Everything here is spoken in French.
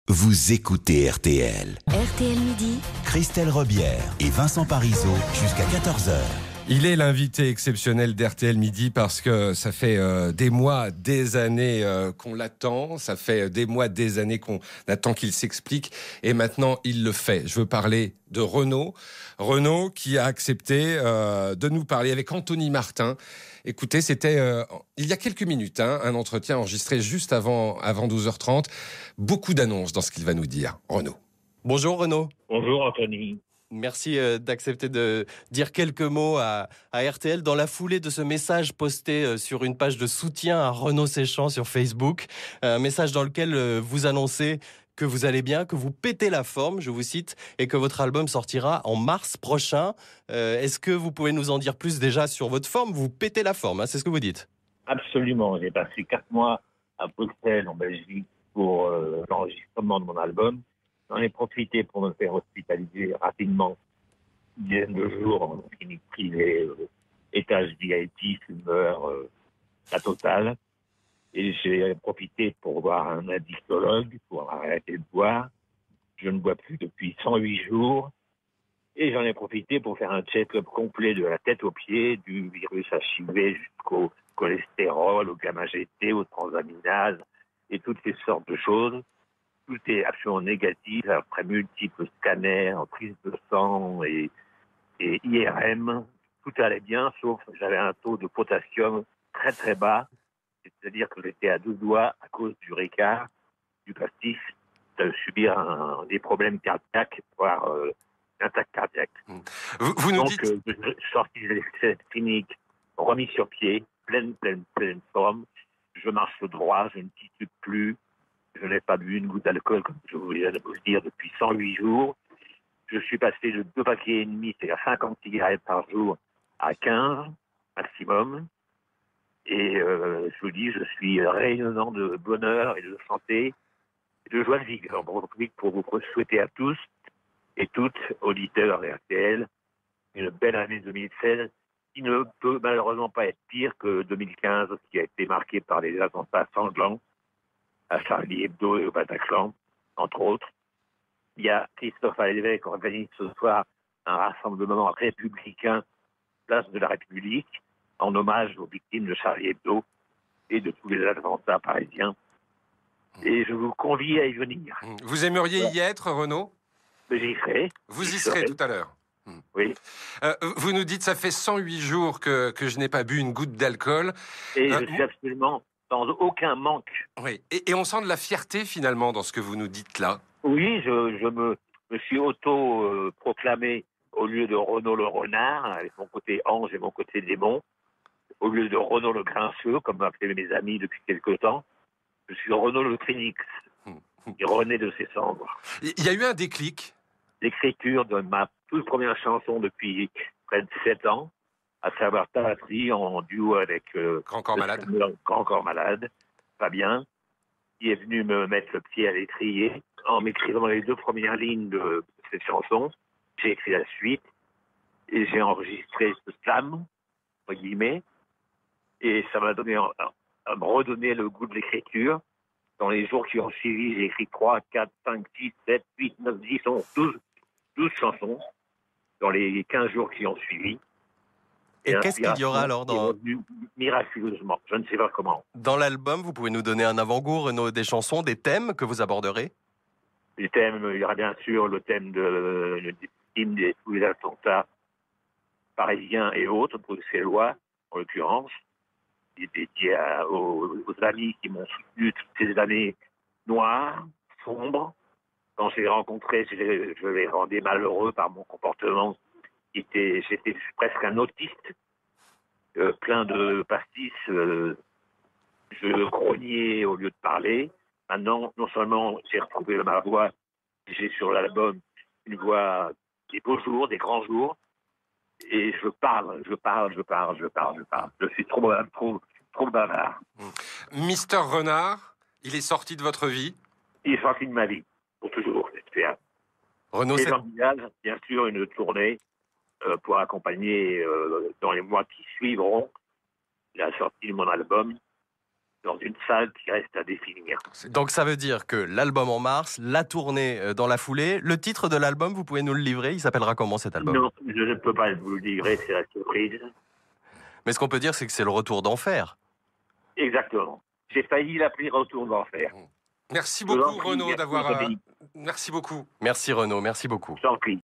Vous écoutez RTL. RTL Midi. Christelle Rebière et Vincent Parisot jusqu'à 14h. Il est l'invité exceptionnel d'RTL Midi parce que ça fait des mois, des années qu'on l'attend. Ça fait des mois, des années qu'on attend qu'il s'explique. Et maintenant, il le fait. Je veux parler de Renaud. Renaud qui a accepté de nous parler avec Anthony Martin. Écoutez, c'était il y a quelques minutes, un entretien enregistré juste avant 12h30. Beaucoup d'annonces dans ce qu'il va nous dire. Renaud. Bonjour Renaud. Bonjour Anthony. Merci d'accepter de dire quelques mots à RTL dans la foulée de ce message posté sur une page de soutien à Renaud Séchant sur Facebook. Un message dans lequel vous annoncez que vous allez bien, que vous pétez la forme, je vous cite, et que votre album sortira en mars prochain. Est-ce que vous pouvez nous en dire plus déjà sur votre forme ? Vous pétez la forme, c'est ce que vous dites. Absolument. J'ai passé 4 mois à Bruxelles, en Belgique, pour l'enregistrement de mon album. J'en ai profité pour me faire hospitaliser rapidement une dizaine de jours en clinique privée, étage VIP, fumeur, la totale. Et j'ai profité pour voir un addictologue, pour arrêter de boire. Je ne bois plus depuis 108 jours. Et j'en ai profité pour faire un check-up complet de la tête aux pieds, du virus HIV jusqu'au cholestérol, au gamma-GT, aux transaminases et toutes ces sortes de choses. Tout est absolument négatif après multiples scanners, prise de sang et IRM. Tout allait bien, sauf que j'avais un taux de potassium très très bas. C'est-à-dire que j'étais à 2 doigts à cause du Ricard, du pastis, de subir des problèmes cardiaques, voire une attaque cardiaque. Vous nous dites... je suis sorti de cette clinique, remis sur pied, pleine forme. Je marche droit, je ne titube plus. Je n'ai pas bu une goutte d'alcool, comme je voulais vous le dire, depuis 108 jours. Je suis passé de 2 paquets et demi, c'est-à-dire 50 cigarettes par jour, à 15 maximum. Et je vous dis, je suis rayonnant de bonheur et de santé et de joie de vivre. Alors, pour vous souhaiter à tous et toutes, auditeurs et RTL, une belle année 2016 qui ne peut malheureusement pas être pire que 2015, qui a été marqué par les attentats sanglants à Charlie Hebdo et au Bataclan, entre autres. Il y a Christophe Allèvre qui organise ce soir un rassemblement républicain, place de la République, en hommage aux victimes de Charlie Hebdo et de tous les attentats parisiens. Et je vous convie à y venir. Vous aimeriez y être, Renaud ? Mais j'y serai. Vous y serez tout à l'heure. Oui. Vous nous dites, ça fait 108 jours que je n'ai pas bu une goutte d'alcool. Et je suis absolument dans aucun manque. Oui. Et on sent de la fierté, finalement, dans ce que vous nous dites là. Oui, je me suis auto-proclamé, au lieu de Renaud le renard, avec mon côté ange et mon côté démon, au lieu de Renaud le grincheux, comme m'appelaient mes amis depuis quelque temps, je suis Renaud le phénix, qui renaît de ses cendres. Il y a eu un déclic. L'écriture de ma toute première chanson depuis près de 7 ans, à savoir Talatri, en duo avec Grand Corps Malade. Grand Corps Malade, Fabien, qui est venu me mettre le pied à l'étrier en m'écrivant les 2 premières lignes de cette chanson. J'ai écrit la suite et j'ai enregistré ce slam, entre guillemets, et ça m'a donné me redonner le goût de l'écriture. Dans les jours qui ont suivi, j'ai écrit 3, 4, 5, 6, 7, 8, 9, 10, 11, 12 chansons dans les 15 jours qui ont suivi. Et qu'est-ce qu'il y aura alors miraculeusement, je ne sais pas comment. Dans l'album, vous pouvez nous donner un avant-goût, Renaud, des chansons, des thèmes que vous aborderez ? Les thèmes, il y aura bien sûr le thème de tous les attentats parisiens et autres, bruxellois en l'occurrence. Il est dédié aux amis qui m'ont soutenu toutes ces années noires, sombres. Quand je les rencontrais, je les rendais malheureux par mon comportement. J'étais presque un autiste, plein de pastis. Je grognais au lieu de parler. Maintenant, non seulement j'ai retrouvé ma voix, j'ai sur l'album une voix des beaux jours, des grands jours, et je parle. Je suis trop bavard. Mister Renard, il est sorti de votre vie ? Il est sorti de ma vie, pour toujours, j'espère. Renaud, Et j'envisage, bien sûr, une tournée pour accompagner dans les mois qui suivront la sortie de mon album. dans une salle qui reste à définir. Donc ça veut dire que l'album en mars, la tournée dans la foulée. Le titre de l'album, vous pouvez nous le livrer? Il s'appellera comment cet album? Non, je ne peux pas vous le livrer, c'est la surprise. Mais ce qu'on peut dire, c'est que c'est le retour d'enfer. Exactement. J'ai failli l'appeler Retour d'enfer. Merci Je vous en beaucoup, prie, Renaud, merci, d'avoir... Dominique. Merci beaucoup. Merci Renaud, merci beaucoup. Je t'en prie.